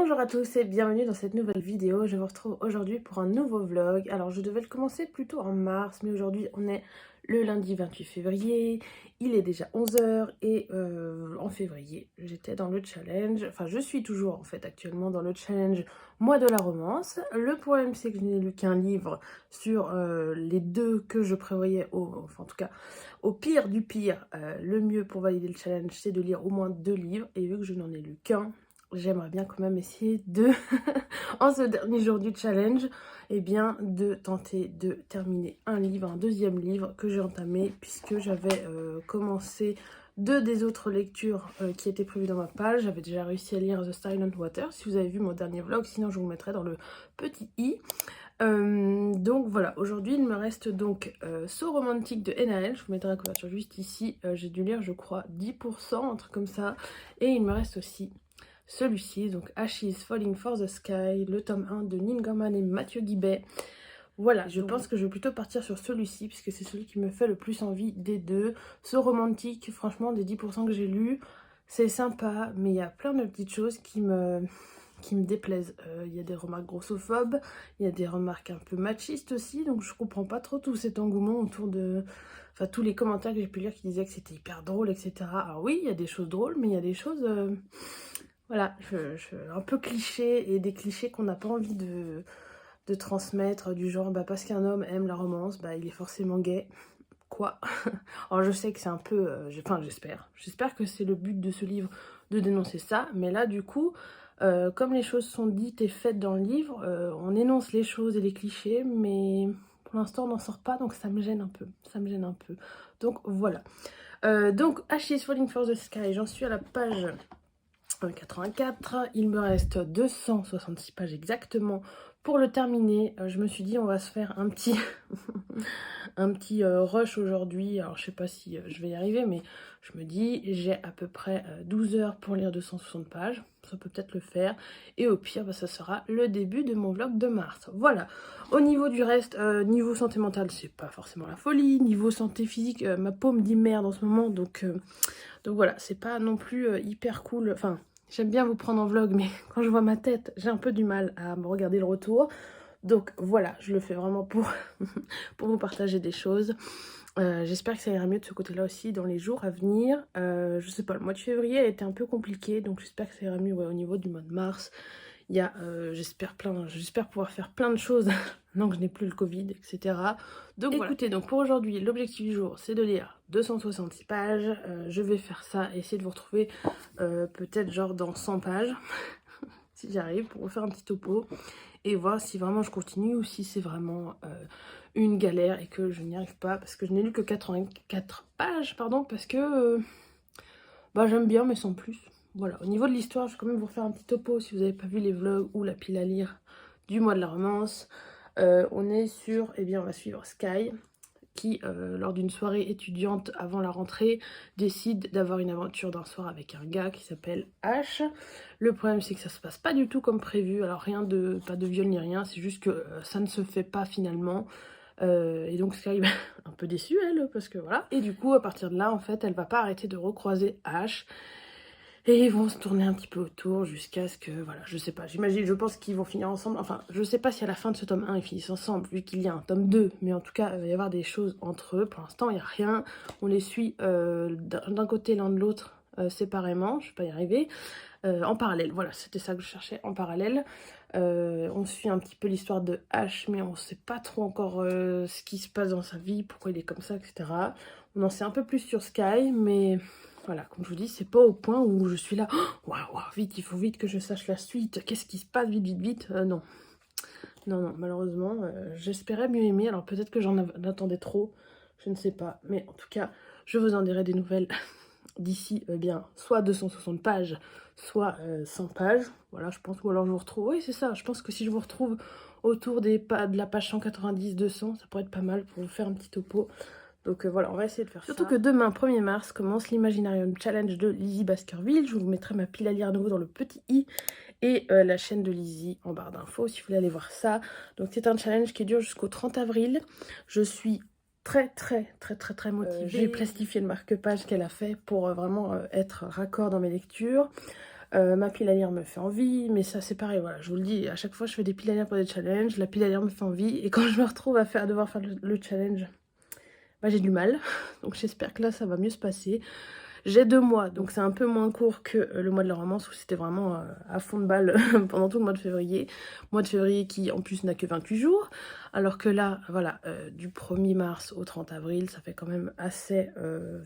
Bonjour à tous et bienvenue dans cette nouvelle vidéo. Je vous retrouve aujourd'hui pour un nouveau vlog. Alors je devais le commencer plutôt en mars, mais aujourd'hui on est le lundi 28 février. Il est déjà 11 h et en février j'étais dans le challenge. Enfin je suis toujours en fait actuellement dans le challenge Mois de la romance. Le problème c'est que je n'ai lu qu'un livre sur les deux que je prévoyais, enfin en tout cas au pire du pire. Le mieux pour valider le challenge c'est de lire au moins 2 livres et vu que je n'en ai lu qu'un, j'aimerais bien quand même essayer de, en ce dernier jour du challenge, eh bien, de tenter de terminer un livre, un deuxième livre que j'ai entamé, puisque j'avais commencé deux des autres lectures qui étaient prévues dans ma page. J'avais déjà réussi à lire The Silent Water, si vous avez vu mon dernier vlog, sinon je vous le mettrai dans le petit i. Donc voilà, aujourd'hui il me reste donc So Romantic de NaL, je vous mettrai la couverture juste ici. J'ai dû lire je crois 10%, un truc comme ça, et il me reste aussi celui-ci, donc Ashes Falling for the Sky, le tome 1 de Neil Gaiman et Mathieu Guibet. Voilà, je pense que je vais plutôt partir sur celui-ci, puisque c'est celui qui me fait le plus envie des deux. Ce romantique, franchement, des 10% que j'ai lus, c'est sympa, mais il y a plein de petites choses qui me déplaisent. Il y a des remarques grossophobes, il y a des remarques un peu machistes aussi, donc je comprends pas trop tout cet engouement autour de... Enfin, tous les commentaires que j'ai pu lire qui disaient que c'était hyper drôle, etc. Alors oui, il y a des choses drôles, mais il y a des choses... Voilà, un peu cliché, et des clichés qu'on n'a pas envie de transmettre, du genre bah, parce qu'un homme aime la romance, bah, il est forcément gay. Quoi? Alors je sais que c'est un peu... enfin j'espère que c'est le but de ce livre de dénoncer ça, mais là du coup, comme les choses sont dites et faites dans le livre, on énonce les choses et les clichés, mais pour l'instant on n'en sort pas, donc ça me gêne un peu, Donc voilà. Donc Ashes Falling for the Sky, j'en suis à la page 84, il me reste 266 pages exactement pour le terminer. Je me suis dit on va se faire un petit un petit rush aujourd'hui. Alors je sais pas si je vais y arriver, mais je me dis j'ai à peu près 12 heures pour lire 260 pages, ça peut peut-être le faire, et au pire bah, ça sera le début de mon vlog de mars. Voilà, au niveau du reste, niveau santé mentale c'est pas forcément la folie, niveau santé physique ma peau me dit merde en ce moment, donc voilà, c'est pas non plus hyper cool. Enfin, j'aime bien vous prendre en vlog, mais quand je vois ma tête, j'ai un peu du mal à me regarder le retour. Donc voilà, je le fais vraiment pour, pour vous partager des choses. J'espère que ça ira mieux de ce côté-là aussi dans les jours à venir. Je sais pas, le mois de février a été un peu compliqué, donc j'espère que ça ira mieux au niveau du mois de mars. Il y a, j'espère pouvoir faire plein de choses maintenant que je n'ai plus le Covid, etc. Donc écoutez, donc pour aujourd'hui, l'objectif du jour, c'est de lire 266 pages. Je vais faire ça, essayer de vous retrouver peut-être genre dans 100 pages, si j'arrive, pour vous faire un petit topo, et voir si vraiment je continue ou si c'est vraiment une galère et que je n'y arrive pas, parce que je n'ai lu que 84 pages, pardon, parce que bah, j'aime bien, mais sans plus. Voilà, au niveau de l'histoire, je vais quand même vous refaire un petit topo si vous n'avez pas vu les vlogs ou la pile à lire du mois de la romance. On est sur, eh bien on va suivre Sky, qui, lors d'une soirée étudiante avant la rentrée, décide d'avoir une aventure d'un soir avec un gars qui s'appelle H. Le problème, c'est que ça se passe pas du tout comme prévu. Alors pas de viol ni rien, c'est juste que ça ne se fait pas finalement. Et donc Sky, un peu déçue elle, parce que voilà. Et du coup, à partir de là, en fait, elle va pas arrêter de recroiser H. Et ils vont se tourner un petit peu autour jusqu'à ce que, voilà, je sais pas, je pense qu'ils vont finir ensemble. Enfin, je sais pas si à la fin de ce tome 1 ils finissent ensemble, vu qu'il y a un tome 2, mais en tout cas, il va y avoir des choses entre eux. Pour l'instant, il n'y a rien. On les suit d'un côté, l'un de l'autre, séparément, je vais pas y arriver. En parallèle, voilà, c'était ça que je cherchais, en parallèle. On suit un petit peu l'histoire de H, mais on sait pas trop encore ce qui se passe dans sa vie, pourquoi il est comme ça, etc. On en sait un peu plus sur Sky, mais... Voilà, comme je vous dis, c'est pas au point où je suis là, waouh, vite, il faut vite que je sache la suite, qu'est-ce qui se passe, vite, non. Non, malheureusement, j'espérais mieux aimer, alors peut-être que j'en attendais trop, je ne sais pas, mais en tout cas, je vous en dirai des nouvelles d'ici, bien, soit 260 pages, soit 100 pages, voilà, je pense, ou alors je vous retrouve, oui, c'est ça, je pense que si je vous retrouve autour de la page 190-200, ça pourrait être pas mal pour vous faire un petit topo. Donc voilà, on va essayer de faire ça. Surtout que demain, 1er mars, commence l'Imaginarium Challenge de Lizzie Baskerville. Je vous mettrai ma pile à lire à nouveau dans le petit i et la chaîne de Lizzie en barre d'infos si vous voulez aller voir ça. Donc c'est un challenge qui dure jusqu'au 30 avril. Je suis très motivée. J'ai plastifié le marque-page qu'elle a fait pour vraiment être raccord dans mes lectures. Ma pile à lire me fait envie, mais ça c'est pareil, voilà, je vous le dis, à chaque fois je fais des piles à lire pour des challenges, la pile à lire me fait envie, et quand je me retrouve à devoir faire le challenge, bah j'ai du mal, donc j'espère que là ça va mieux se passer. J'ai 2 mois, donc c'est un peu moins court que le mois de la romance où c'était vraiment à fond de balle pendant tout le mois de février. Mois de février qui en plus n'a que 28 jours, alors que là, voilà, du 1er mars au 30 avril, ça fait quand même assez...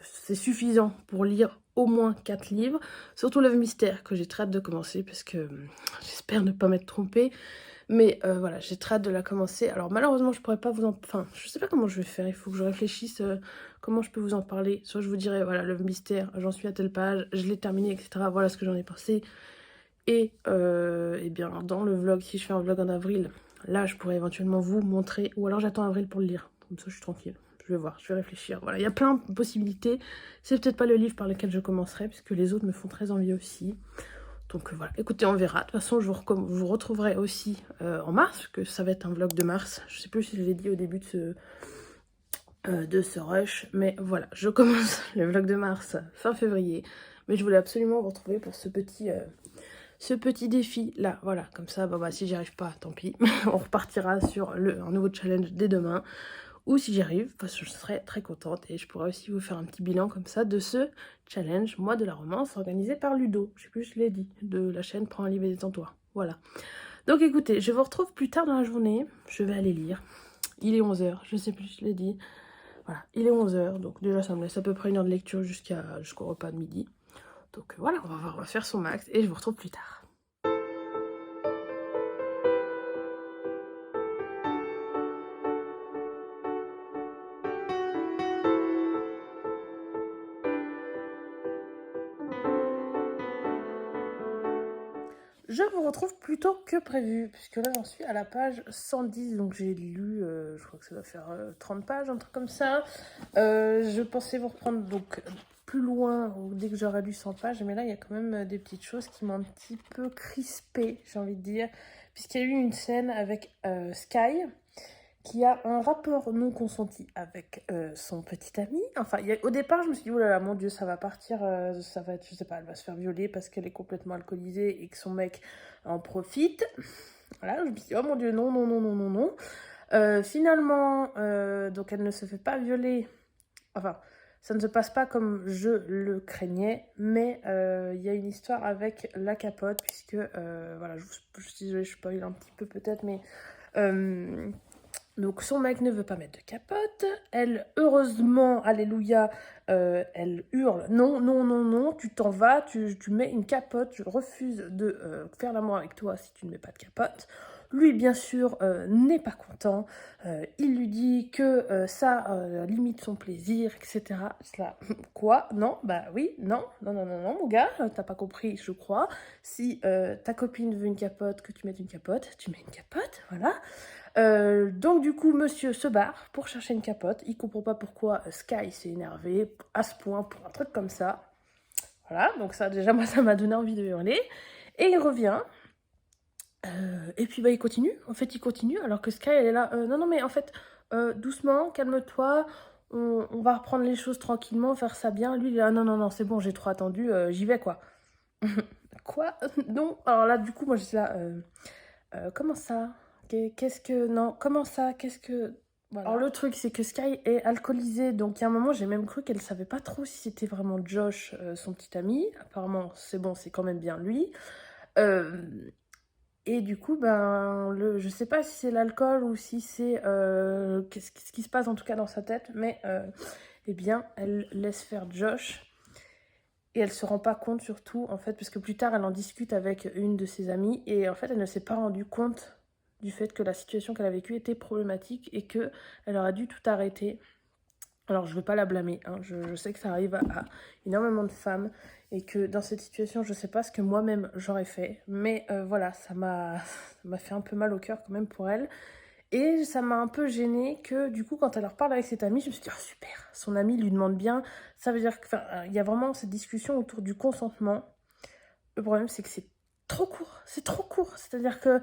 c'est suffisant pour lire au moins 4 livres, surtout Love Mystère que j'ai très hâte de commencer parce que j'espère ne pas m'être trompée. Mais voilà, j'ai très hâte de la commencer. Alors malheureusement, je pourrais pas vous en... Enfin, je sais pas comment je vais faire. Il faut que je réfléchisse comment je peux vous en parler. Soit je vous dirai, voilà, le mystère, j'en suis à telle page, je l'ai terminé, etc. Voilà ce que j'en ai pensé. Et bien, dans le vlog, si je fais un vlog en avril, là, je pourrais éventuellement vous montrer. Ou alors j'attends avril pour le lire. Comme ça, je suis tranquille. Je vais voir, je vais réfléchir. Voilà, il y a plein de possibilités. C'est peut-être pas le livre par lequel je commencerai, puisque les autres me font très envie aussi. Donc voilà, écoutez, on verra. De toute façon, je vous retrouverai aussi en mars, que ça va être un vlog de mars. Je sais plus si je l'ai dit au début de ce rush, mais voilà, je commence le vlog de mars fin février. Mais je voulais absolument vous retrouver pour ce petit défi là, voilà, comme ça, bah, si j'y arrive pas, tant pis. On repartira sur un nouveau challenge dès demain. Ou si j'y arrive, parce que je serai très contente et je pourrais aussi vous faire un petit bilan comme ça de ce challenge mois de la romance organisé par Ludo, je sais plus, je l'ai dit, de la chaîne Prends un livre et détends-toi. Voilà. Donc écoutez, je vous retrouve plus tard dans la journée, je vais aller lire. Il est 11 h, je sais plus, je l'ai dit. Voilà, il est 11 h, donc déjà ça me laisse à peu près 1 heure de lecture jusqu'au repas de midi. Donc voilà, on va faire son max et je vous retrouve plus tard. Je vous retrouve plus tôt que prévu, puisque là j'en suis à la page 110, donc j'ai lu, je crois que ça doit faire 30 pages, un truc comme ça. Je pensais vous reprendre donc plus loin, dès que j'aurai lu 100 pages, mais là il y a quand même des petites choses qui m'ont un petit peu crispée, j'ai envie de dire, puisqu'il y a eu une scène avec Sky, qui a un rapport non consenti avec son petit ami. Enfin, au départ, je me suis dit, oh là là, mon Dieu, ça va partir, ça va être, je sais pas, elle va se faire violer parce qu'elle est complètement alcoolisée et que son mec en profite. Voilà, je me suis dit, oh mon Dieu, non, non, non, non, non, non. Finalement, donc elle ne se fait pas violer. Enfin, ça ne se passe pas comme je le craignais, mais il y a une histoire avec la capote, puisque, voilà, je suis désolée, je spoil un petit peu peut-être, mais... donc son mec ne veut pas mettre de capote, elle, heureusement, alléluia, elle hurle, non, non, non, non, tu t'en vas, tu mets une capote, je refuse de faire l'amour avec toi si tu ne mets pas de capote. Lui, bien sûr, n'est pas content, il lui dit que ça limite son plaisir, etc. Cela, quoi? Non, bah oui, non, non, non, non, non, mon gars, t'as pas compris, je crois. Si ta copine veut une capote, que tu mettes une capote, tu mets une capote, voilà. Donc du coup, monsieur se barre pour chercher une capote. Il comprend pas pourquoi Sky s'est énervé à ce point pour un truc comme ça. Voilà, donc ça déjà, moi, ça m'a donné envie de hurler. Et il revient. Et puis bah il continue. En fait, il continue alors que Sky, elle est là. Non, non, mais en fait, doucement, calme-toi. On va reprendre les choses tranquillement, faire ça bien. Lui, il est là, non, non, non, c'est bon, j'ai trop attendu, j'y vais, quoi. Quoi? Non. Alors là, du coup, moi, j'étais là... comment ça? Qu'est-ce que... Non, comment ça? Qu'est-ce que... Voilà. Alors le truc, c'est que Sky est alcoolisée, donc il y a un moment, j'ai même cru qu'elle savait pas trop si c'était vraiment Josh, son petit ami. Apparemment, c'est bon, c'est quand même bien lui. Et du coup, ben, je sais pas si c'est l'alcool ou si c'est... ce qui se passe en tout cas dans sa tête, mais eh bien, elle laisse faire Josh. Et elle se rend pas compte surtout, en fait, parce que plus tard, elle en discute avec une de ses amies, et en fait, elle ne s'est pas rendue compte du fait que la situation qu'elle a vécue était problématique et que elle aurait dû tout arrêter. Alors, je veux pas la blâmer, hein. Je sais que ça arrive à énormément de femmes, et que dans cette situation, je sais pas ce que moi-même j'aurais fait, mais voilà, ça m'a fait un peu mal au cœur quand même pour elle. Et ça m'a un peu gênée que, du coup, quand elle leur parle avec cette amie, je me suis dit, oh super, son amie lui demande bien. Ça veut dire qu'il y a vraiment cette discussion autour du consentement. Le problème, c'est que c'est trop court. C'est trop court. C'est-à-dire que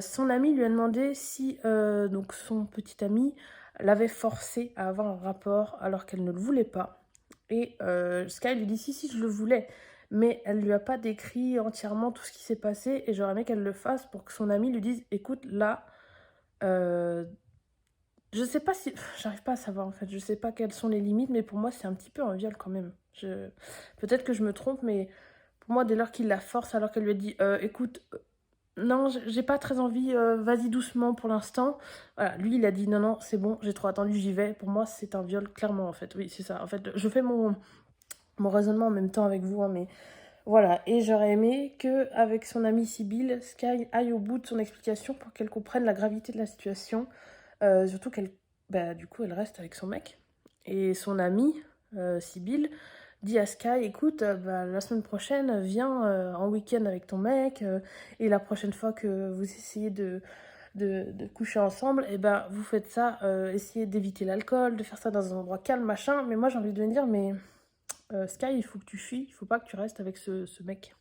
son amie lui a demandé si donc son petit ami l'avait forcé à avoir un rapport alors qu'elle ne le voulait pas. Et Sky lui dit, si, je le voulais. mais elle lui a pas décrit entièrement tout ce qui s'est passé et j'aurais aimé qu'elle le fasse pour que son amie lui dise: «Écoute, là, heu, je sais pas si j'arrive pas à savoir, en fait, je sais pas quelles sont les limites, mais pour moi, c'est un petit peu un viol quand même». Je Peut-être que je me trompe, mais pour moi, dès lors qu'il la force alors qu'elle lui a dit: écoute, non, j'ai pas très envie, vas-y doucement pour l'instant». Voilà, lui, il a dit: «Non, non, c'est bon, j'ai trop attendu, j'y vais». Pour moi, c'est un viol, clairement, en fait. Oui, c'est ça. En fait, je fais mon raisonnement en même temps avec vous, hein, mais voilà. Et j'aurais aimé qu'avec son amie Sybille, Sky aille au bout de son explication pour qu'elle comprenne la gravité de la situation. Surtout qu'elle, bah, du coup, elle reste avec son mec. Et son amie, Sybille, dit à Sky: écoute, bah, la semaine prochaine, viens en week-end avec ton mec, et la prochaine fois que vous essayez de coucher ensemble, et ben vous faites ça, essayez d'éviter l'alcool, de faire ça dans un endroit calme, machin. Mais moi, j'ai envie de me dire, mais Sky, il faut que tu fuis, il faut pas que tu restes avec ce mec.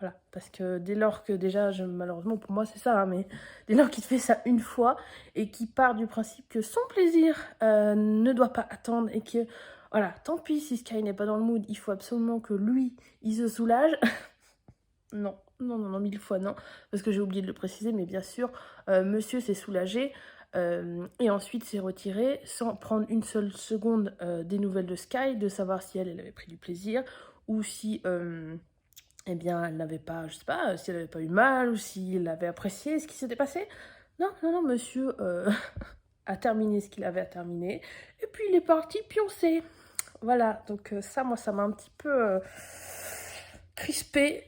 Voilà, parce que dès lors que déjà, malheureusement pour moi c'est ça, hein, mais dès lors qu'il fait ça une fois et qu'il part du principe que son plaisir ne doit pas attendre et que, voilà, tant pis si Sky n'est pas dans le mood, il faut absolument que lui, il se soulage. Non, non, non, non, 1000 fois non, parce que j'ai oublié de le préciser, mais bien sûr, monsieur s'est soulagé et ensuite s'est retiré sans prendre une seule seconde des nouvelles de Sky, de savoir si elle avait pris du plaisir ou si eh bien, elle n'avait pas, je sais pas, si elle avait pas eu mal ou s'il avait apprécié ce qui s'était passé. Non, non, non, monsieur a terminé ce qu'il avait à terminer. Et puis il est parti pioncer. Voilà, donc ça, moi, ça m'a un petit peu crispée.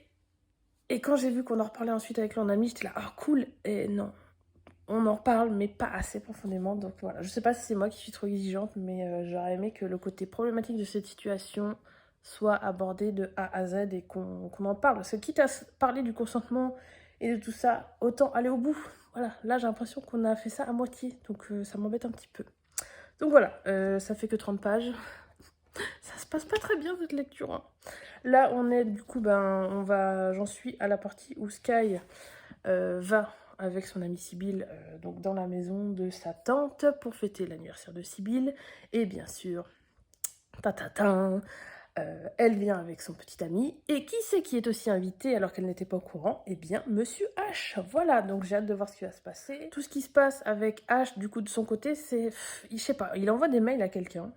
Et quand j'ai vu qu'on en reparlait ensuite avec mon ami, j'étais là: ah cool. Et non, on en parle, mais pas assez profondément. Donc voilà, je sais pas si c'est moi qui suis trop exigeante, mais j'aurais aimé que le côté problématique de cette situation soit abordé de A à Z et qu'on en parle. Parce que quitte à parler du consentement et de tout ça, autant aller au bout. Voilà, là j'ai l'impression qu'on a fait ça à moitié, donc ça m'embête un petit peu. Donc voilà, ça fait que 30 pages. Ça se passe pas très bien cette lecture, hein. Là on est du coup, j'en suis à la partie où Sky va avec son amie Sybille donc dans la maison de sa tante pour fêter l'anniversaire de Sybille. Et bien sûr, tatatin, elle vient avec son petit ami. Et qui c'est qui est aussi invité alors qu'elle n'était pas au courant? Eh bien, Monsieur H. Voilà, donc j'ai hâte de voir ce qui va se passer. Tout ce qui se passe avec H, du coup, de son côté, c'est... Je sais pas, il envoie des mails à quelqu'un.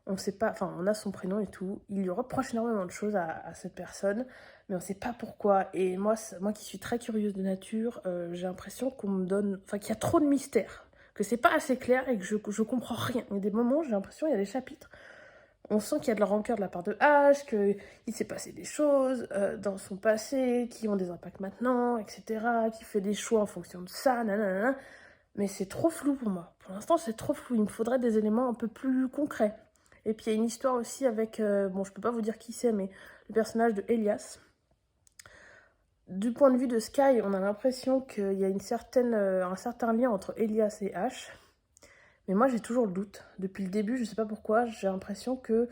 On sait pas, enfin, on a son prénom et tout. Il lui reproche énormément de choses à cette personne, mais on sait pas pourquoi. Et moi, moi qui suis très curieuse de nature, j'ai l'impression qu'on me donne, enfin, qu'il y a trop de mystère, que c'est pas assez clair et que je comprends rien. Il y a des moments, j'ai l'impression, il y a des chapitres, on sent qu'il y a de la rancœur de la part de H, qu'il s'est passé des choses dans son passé qui ont des impacts maintenant, etc., qui fait des choix en fonction de ça, nanana. Mais c'est trop flou pour moi. Pour l'instant, c'est trop flou. Il me faudrait des éléments un peu plus concrets. Et puis, il y a une histoire aussi avec... bon, je peux pas vous dire qui c'est, mais le personnage de Elias. Du point de vue de Sky, on a l'impression qu'il y a un certain lien entre Elias et Ash. Mais moi, j'ai toujours le doute. Depuis le début, je sais pas pourquoi, j'ai l'impression que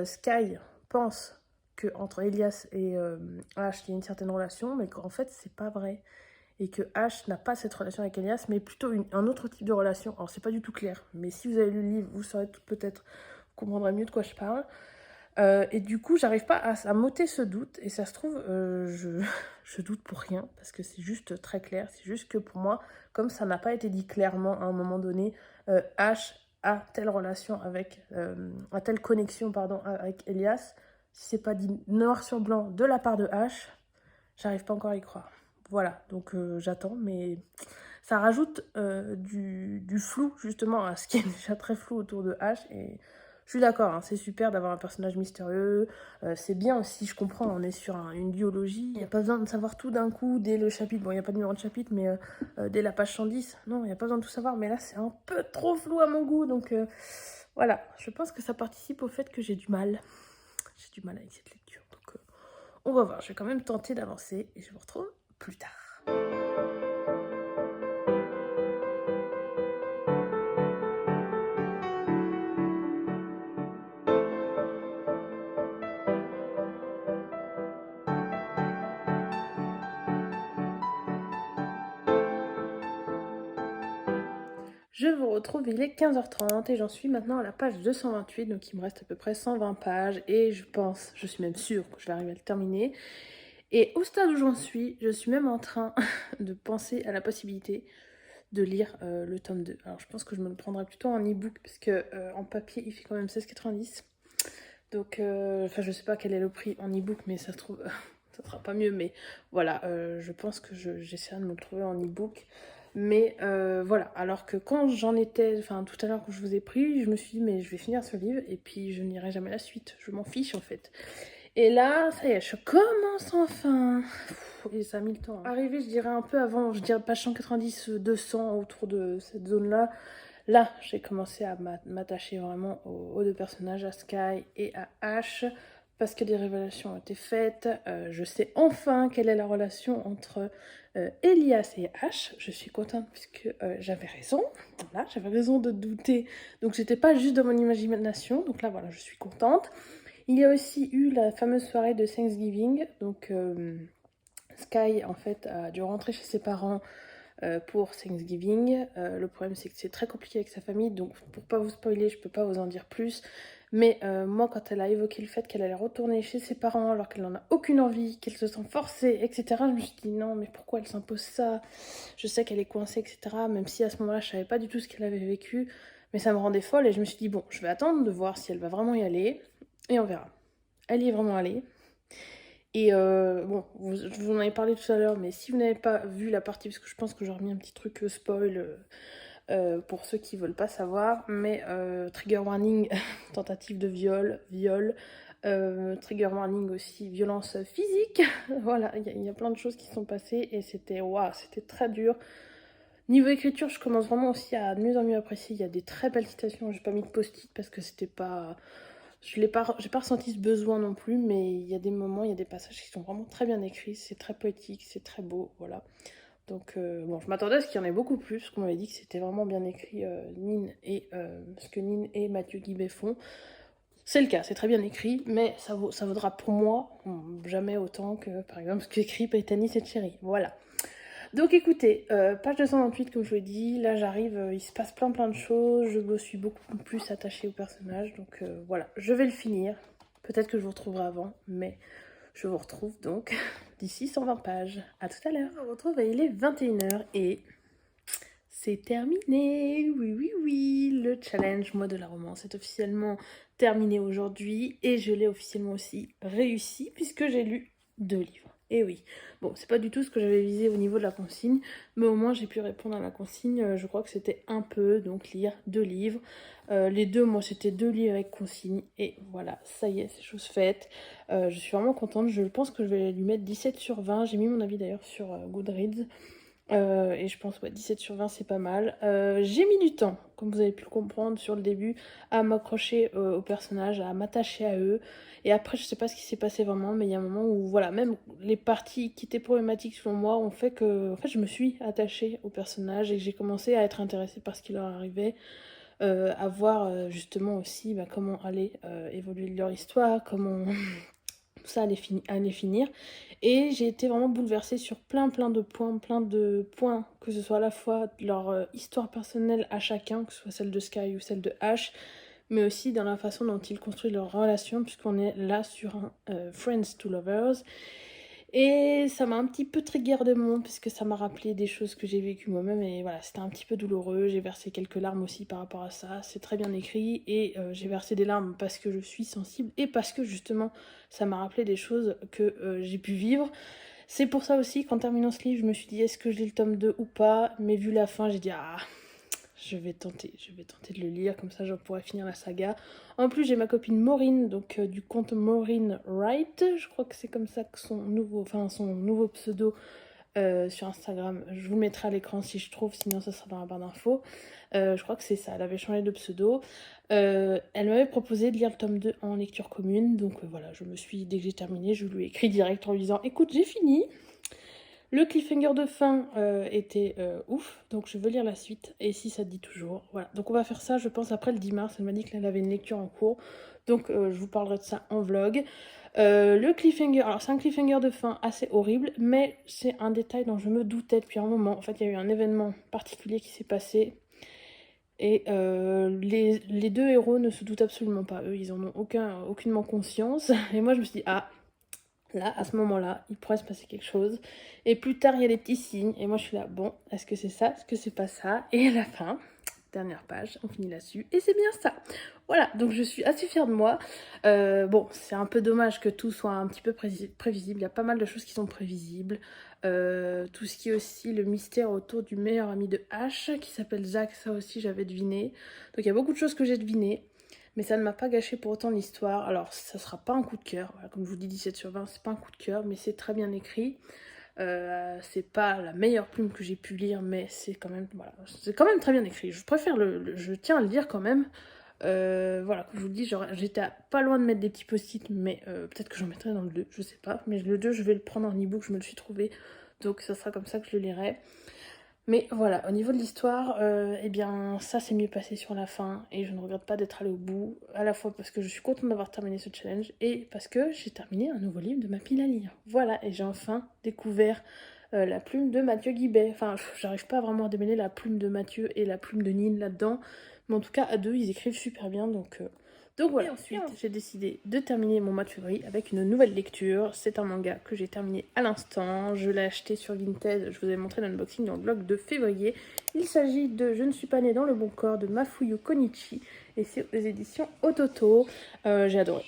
Sky pense qu'entre Elias et Ash, il y a une certaine relation, mais qu'en fait, c'est pas vrai. Et que Ash n'a pas cette relation avec Elias, mais plutôt un autre type de relation. Alors, c'est pas du tout clair, mais si vous avez lu le livre, vous saurez peut-être, vous comprendrez mieux de quoi je parle. Et du coup, j'arrive pas à m'ôter ce doute, et ça se trouve, je doute pour rien, parce que c'est juste très clair. C'est juste que pour moi, comme ça n'a pas été dit clairement à un moment donné, Ash a telle relation avec, a telle connexion, pardon, avec Elias, si c'est pas dit noir sur blanc de la part de Ash, j'arrive pas encore à y croire. Voilà, donc j'attends, mais ça rajoute du flou, justement, à ce qui est déjà très flou autour de H. Et je suis d'accord, hein, c'est super d'avoir un personnage mystérieux. C'est bien aussi, je comprends, on est sur une duologie. Il n'y a pas besoin de savoir tout d'un coup, dès le chapitre. Bon, il n'y a pas de numéro de chapitre, mais dès la page 110. Non, il n'y a pas besoin de tout savoir, mais là, c'est un peu trop flou à mon goût. Donc voilà, je pense que ça participe au fait que j'ai du mal. J'ai du mal avec cette lecture. Donc on va voir, je vais quand même tenter d'avancer et je vous retrouve plus tard. Je vous retrouve, il est 15h30 et j'en suis maintenant à la page 228, donc il me reste à peu près 120 pages et je suis même sûre que je vais arriver à le terminer. Et au stade où j'en suis, je suis même en train de penser à la possibilité de lire le tome 2. Alors je pense que je me le prendrai plutôt en e-book parce que en papier il fait quand même 16,90. Donc, enfin je sais pas quel est le prix en e-book, mais ça se trouve, ça sera pas mieux. Mais voilà, je pense que j'essaierai de me le trouver en e-book. Mais voilà, alors que quand j'en étais, enfin tout à l'heure quand je vous ai pris, je me suis dit mais je vais finir ce livre et puis je n'irai jamais la suite, je m'en fiche en fait. Et là, ça y est, je commence enfin. Et ça a mis le temps. Arrivé, je dirais un peu avant, je dirais page 190, 200, autour de cette zone-là. Là, j'ai commencé à m'attacher vraiment aux deux personnages, à Sky et à Ash, parce que des révélations ont été faites. Je sais enfin quelle est la relation entre Elias et Ash. Je suis contente puisque j'avais raison. Voilà, j'avais raison de douter. Donc j'étais pas juste dans mon imagination. Donc là, voilà, je suis contente. Il y a aussi eu la fameuse soirée de Thanksgiving. Donc Sky, en fait, a dû rentrer chez ses parents pour Thanksgiving. Le problème, c'est que c'est très compliqué avec sa famille. Donc, pour pas vous spoiler, je peux pas vous en dire plus. Mais moi, quand elle a évoqué le fait qu'elle allait retourner chez ses parents alors qu'elle n'en a aucune envie, qu'elle se sent forcée, etc., je me suis dit non, mais pourquoi elle s'impose ça? Je sais qu'elle est coincée, etc., même si à ce moment-là, je savais pas du tout ce qu'elle avait vécu. Mais ça me rendait folle et je me suis dit, bon, je vais attendre de voir si elle va vraiment y aller. Et on verra. Elle y est vraiment allée. Et bon, je vous en avais parlé tout à l'heure, mais si vous n'avez pas vu la partie, parce que je pense que j'ai remis un petit truc spoil pour ceux qui veulent pas savoir, mais trigger warning, tentative de viol, trigger warning aussi, violence physique. Voilà, il y a plein de choses qui sont passées et c'était waouh, c'était très dur. Niveau écriture, je commence vraiment aussi à de mieux en mieux apprécier. Il y a des très belles citations, j'ai pas mis de post-it parce que c'était pas... j'ai pas ressenti ce besoin non plus, mais il y a des moments, il y a des passages qui sont vraiment très bien écrits, c'est très poétique, c'est très beau, voilà. Donc bon, je m'attendais à ce qu'il y en ait beaucoup plus, parce qu'on m'avait dit que c'était vraiment bien écrit, ce que Nin et Mathieu Guibet font. C'est le cas, c'est très bien écrit, mais ça vaudra pour moi jamais autant que, par exemple, ce qu'écrit Brittany et Cherry, voilà. Donc écoutez, page 228 comme je vous l'ai dit, là j'arrive, il se passe plein de choses, je me suis beaucoup plus attachée au personnage, donc voilà, je vais le finir. Peut-être que je vous retrouverai avant, mais je vous retrouve donc d'ici 120 pages. A tout à l'heure. On se retrouve et il est 21h et c'est terminé. Oui, le challenge mois de la romance est officiellement terminé aujourd'hui et je l'ai officiellement aussi réussi puisque j'ai lu 2 livres. Et oui, bon, c'est pas du tout ce que j'avais visé au niveau de la consigne, mais au moins j'ai pu répondre à la consigne. Je crois que c'était un peu, donc lire 2 livres. Les deux, moi, c'était 2 livres avec consigne. Et voilà, ça y est, c'est chose faite. Je suis vraiment contente. Je pense que je vais lui mettre 17 sur 20. J'ai mis mon avis d'ailleurs sur Goodreads. Et je pense, ouais, 17 sur 20, c'est pas mal. J'ai mis du temps, comme vous avez pu le comprendre sur le début, à m'accrocher aux personnages, à m'attacher à eux. Et après, je sais pas ce qui s'est passé vraiment, mais il y a un moment où, voilà, même les parties qui étaient problématiques selon moi ont fait que, en fait, je me suis attachée aux personnages et que j'ai commencé à être intéressée par ce qui leur arrivait. À voir justement aussi comment allait évoluer leur histoire, comment tout ça allait finir. Et j'ai été vraiment bouleversée sur plein de points, que ce soit à la fois leur histoire personnelle à chacun, que ce soit celle de Sky ou celle de Ash, mais aussi dans la façon dont ils construisent leur relation, puisqu'on est là sur un Friends to Lovers. Et ça m'a un petit peu trigger puisque ça m'a rappelé des choses que j'ai vécues moi-même et voilà, c'était un petit peu douloureux. J'ai versé quelques larmes aussi par rapport à ça, c'est très bien écrit et j'ai versé des larmes parce que je suis sensible et parce que justement ça m'a rappelé des choses que j'ai pu vivre. C'est pour ça aussi qu'en terminant ce livre, je me suis dit est-ce que je lis le tome 2 ou pas, mais vu la fin, j'ai dit ah, je vais tenter de le lire, comme ça je pourrai finir la saga. En plus j'ai ma copine Maureen, donc du compte Maureen Wright, je crois que c'est comme ça que son nouveau pseudo sur Instagram, je vous le mettrai à l'écran si je trouve, sinon ça sera dans la barre d'infos. Je crois que c'est ça, elle avait changé de pseudo. Elle m'avait proposé de lire le tome 2 en lecture commune, donc voilà, dès que j'ai terminé, je lui ai écrit direct en lui disant écoute, j'ai fini. Le cliffhanger de fin était ouf, donc je veux lire la suite, et si ça te dit toujours, voilà. Donc on va faire ça, je pense, après le 10 mars, elle m'a dit qu'elle avait une lecture en cours, donc je vous parlerai de ça en vlog. Le cliffhanger, alors c'est un cliffhanger de fin assez horrible, mais c'est un détail dont je me doutais depuis un moment. En fait, il y a eu un événement particulier qui s'est passé, Et les deux héros ne se doutent absolument pas. Eux, ils en ont aucunement conscience. Et moi, je me suis dit, ah, là, à ce moment-là, il pourrait se passer quelque chose. Et plus tard, il y a des petits signes. Et moi, je suis là, bon, est-ce que c'est ça? Est-ce que c'est pas ça? Et à la fin, dernière page, on finit là-dessus. Et c'est bien ça. Voilà, donc je suis assez fière de moi. Bon, c'est un peu dommage que tout soit un petit peu prévisible. Il y a pas mal de choses qui sont prévisibles. Tout ce qui est aussi le mystère autour du meilleur ami de Ash, qui s'appelle Zach, ça aussi j'avais deviné. Donc il y a beaucoup de choses que j'ai devinées. Mais ça ne m'a pas gâché pour autant l'histoire. Alors, ça sera pas un coup de cœur. Voilà, comme je vous dis, 17/20, c'est pas un coup de cœur, mais c'est très bien écrit. C'est pas la meilleure plume que j'ai pu lire, mais c'est quand même, voilà, c'est quand même très bien écrit. Je préfère je tiens à le dire quand même. Voilà, comme je vous le dis, j'étais pas loin de mettre des petits post-it, mais peut-être que j'en mettrai dans le 2, je sais pas. Mais le 2, je vais le prendre en e-book, je me le suis trouvé. Donc ça sera comme ça que je le lirai. Mais voilà, au niveau de l'histoire, eh bien ça s'est mieux passé sur la fin et je ne regrette pas d'être allée au bout, à la fois parce que je suis contente d'avoir terminé ce challenge et parce que j'ai terminé un nouveau livre de ma pile à lire. Voilà, et j'ai enfin découvert la plume de Mathieu Guibet. Enfin, j'arrive pas vraiment à démêler la plume de Mathieu et la plume de Nine là-dedans, mais en tout cas à deux, ils écrivent super bien, donc voilà. Et ensuite, j'ai décidé de terminer mon mois de février avec une nouvelle lecture. C'est un manga que j'ai terminé à l'instant. Je l'ai acheté sur Vinted. Je vous ai montré l'unboxing dans le blog de février. Il s'agit de Je ne suis pas née dans le bon corps de Mafuyu Konichi. Et c'est aux éditions Ototo. J'ai adoré.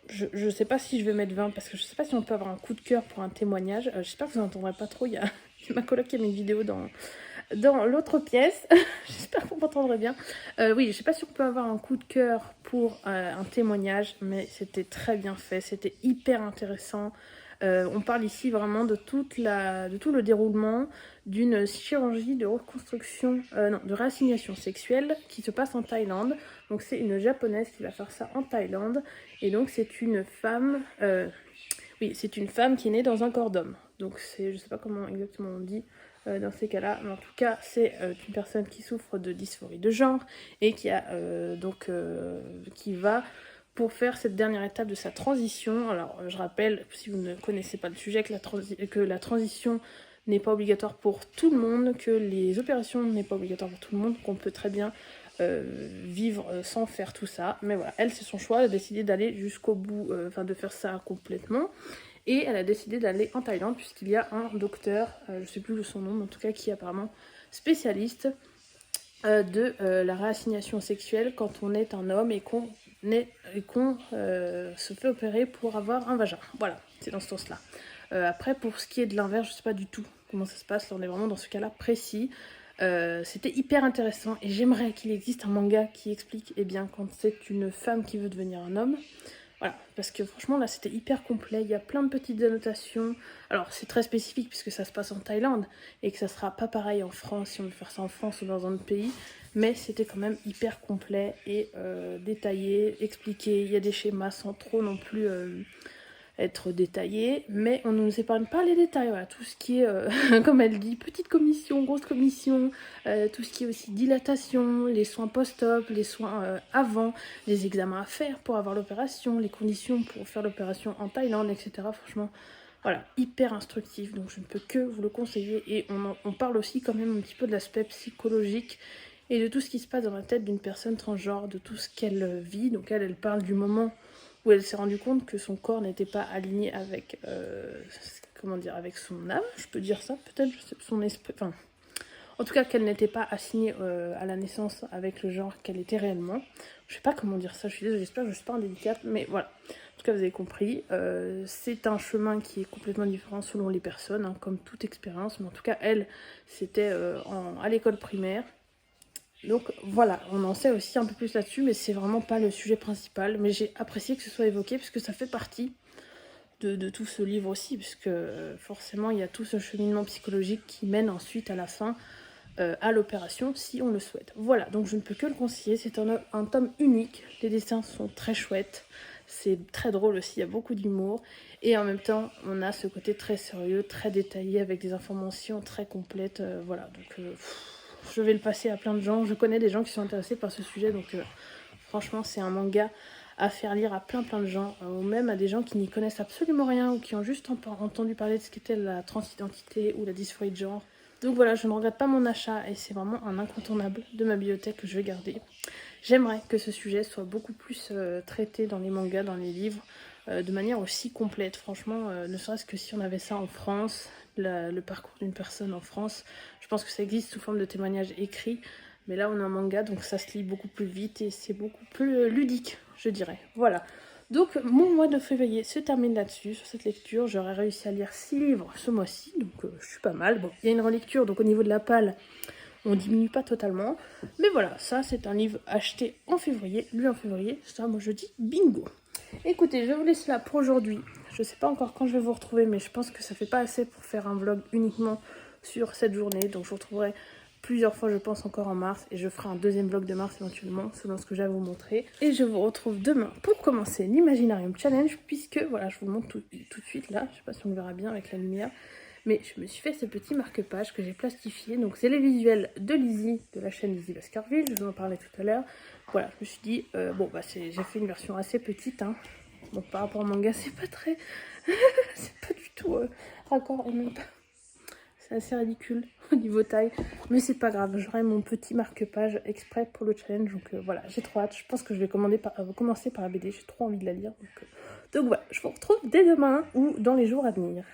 Je sais pas si je vais mettre 20 parce que je sais pas si on peut avoir un coup de cœur pour un témoignage. J'espère que vous n'entendrez pas trop. Il y a ma coloc qui a mis une vidéo dans l'autre pièce. J'espère que vous m'entendrez bien. Oui, je sais pas si on peut avoir un coup de cœur pour un témoignage, mais c'était très bien fait, c'était hyper intéressant. On parle ici vraiment de tout le déroulement d'une chirurgie de reconstruction, non, de réassignation sexuelle qui se passe en Thaïlande. Donc c'est une japonaise qui va faire ça en Thaïlande. Et donc c'est une femme, oui, c'est une femme qui est née dans un corps d'homme. Donc c'est, je sais pas comment exactement on dit dans ces cas-là, mais en tout cas c'est une personne qui souffre de dysphorie de genre et qui a qui va pour faire cette dernière étape de sa transition. Alors je rappelle, si vous ne connaissez pas le sujet, que la transition n'est pas obligatoire pour tout le monde, que les opérations n'est pas obligatoire pour tout le monde, qu'on peut très bien vivre sans faire tout ça. Mais voilà, elle c'est son choix, elle a décidé d'aller jusqu'au bout, enfin de faire ça complètement. Et elle a décidé d'aller en Thaïlande puisqu'il y a un docteur, je sais plus son nom, mais en tout cas qui est apparemment spécialiste de la réassignation sexuelle quand on est un homme et qu'on se fait opérer pour avoir un vagin. Voilà, c'est dans ce sens-là. Après, pour ce qui est de l'inverse, je sais pas du tout comment ça se passe. Là, on est vraiment dans ce cas-là précis. C'était hyper intéressant et j'aimerais qu'il existe un manga qui explique quand c'est une femme qui veut devenir un homme. Voilà, parce que franchement là c'était hyper complet, il y a plein de petites annotations. Alors c'est très spécifique puisque ça se passe en Thaïlande et que ça sera pas pareil en France si on veut faire ça en France ou dans un autre pays, mais c'était quand même hyper complet et détaillé, expliqué. Il y a des schémas sans trop non plus être détaillé, mais on ne nous épargne pas les détails. Voilà, tout ce qui est, comme elle dit, petite commission, grosse commission, tout ce qui est aussi dilatation, les soins post-op, les soins avant, les examens à faire pour avoir l'opération, les conditions pour faire l'opération en Thaïlande, etc. Franchement, voilà, hyper instructif, donc je ne peux que vous le conseiller. Et on parle aussi quand même un petit peu de l'aspect psychologique et de tout ce qui se passe dans la tête d'une personne transgenre, de tout ce qu'elle vit. Donc elle parle du moment où elle s'est rendue compte que son corps n'était pas aligné avec, avec son âme, je peux dire ça peut-être, son esprit, enfin, en tout cas qu'elle n'était pas assignée à la naissance avec le genre qu'elle était réellement. Je sais pas comment dire ça, je suis désolée, j'espère que je suis pas indélicate, mais voilà. En tout cas, vous avez compris, c'est un chemin qui est complètement différent selon les personnes, hein, comme toute expérience, mais en tout cas, elle, c'était à l'école primaire. Donc voilà, on en sait aussi un peu plus là-dessus, mais c'est vraiment pas le sujet principal. Mais j'ai apprécié que ce soit évoqué, puisque ça fait partie de tout ce livre aussi, puisque forcément il y a tout ce cheminement psychologique qui mène ensuite à la fin à l'opération, si on le souhaite. Voilà, donc je ne peux que le conseiller, c'est un tome unique, les dessins sont très chouettes, c'est très drôle aussi, il y a beaucoup d'humour, et en même temps on a ce côté très sérieux, très détaillé, avec des informations très complètes, voilà, donc... je vais le passer à plein de gens. Je connais des gens qui sont intéressés par ce sujet, donc franchement, c'est un manga à faire lire à plein de gens, ou même à des gens qui n'y connaissent absolument rien, ou qui ont juste entendu parler de ce qu'était la transidentité ou la dysphorie de genre. Donc voilà, je ne regrette pas mon achat et c'est vraiment un incontournable de ma bibliothèque que je vais garder. J'aimerais que ce sujet soit beaucoup plus traité dans les mangas, dans les livres, de manière aussi complète. Franchement, ne serait-ce que si on avait ça en France, le parcours d'une personne en France, je pense que ça existe sous forme de témoignage écrit. Mais là, on a un manga, donc ça se lit beaucoup plus vite et c'est beaucoup plus ludique, je dirais. Voilà. Donc, mon mois de février se termine là-dessus, sur cette lecture. J'aurais réussi à lire 6 livres ce mois-ci, donc je suis pas mal. Bon, il y a une relecture, donc au niveau de la palle, on diminue pas totalement. Mais voilà, ça, c'est un livre acheté en février, lu en février. Ça, moi, je dis bingo. Écoutez, je vous laisse là pour aujourd'hui. Je sais pas encore quand je vais vous retrouver, mais je pense que ça fait pas assez pour faire un vlog uniquement sur cette journée. Donc, je vous retrouverai plusieurs fois, je pense, encore en mars. Et je ferai un deuxième vlog de mars éventuellement, selon ce que j'ai à vous montrer. Et je vous retrouve demain pour commencer l'Imaginarium Challenge, puisque, voilà, je vous le montre tout de suite là. Je sais pas si on le verra bien avec la lumière. Mais je me suis fait ce petit marque-page que j'ai plastifié. Donc c'est les visuels de Lizzie, de la chaîne Lizzie Baskerville, je vous en parlais tout à l'heure. Voilà, je me suis dit, bon bah j'ai fait une version assez petite. Hein. Donc par rapport au manga, c'est pas très... c'est pas du tout raccord et même pas... C'est assez ridicule au niveau taille. Mais c'est pas grave, j'aurai mon petit marque-page exprès pour le challenge. Donc voilà, j'ai trop hâte. Je pense que je vais commencer par la BD, j'ai trop envie de la lire. Donc voilà, je vous retrouve dès demain ou dans les jours à venir.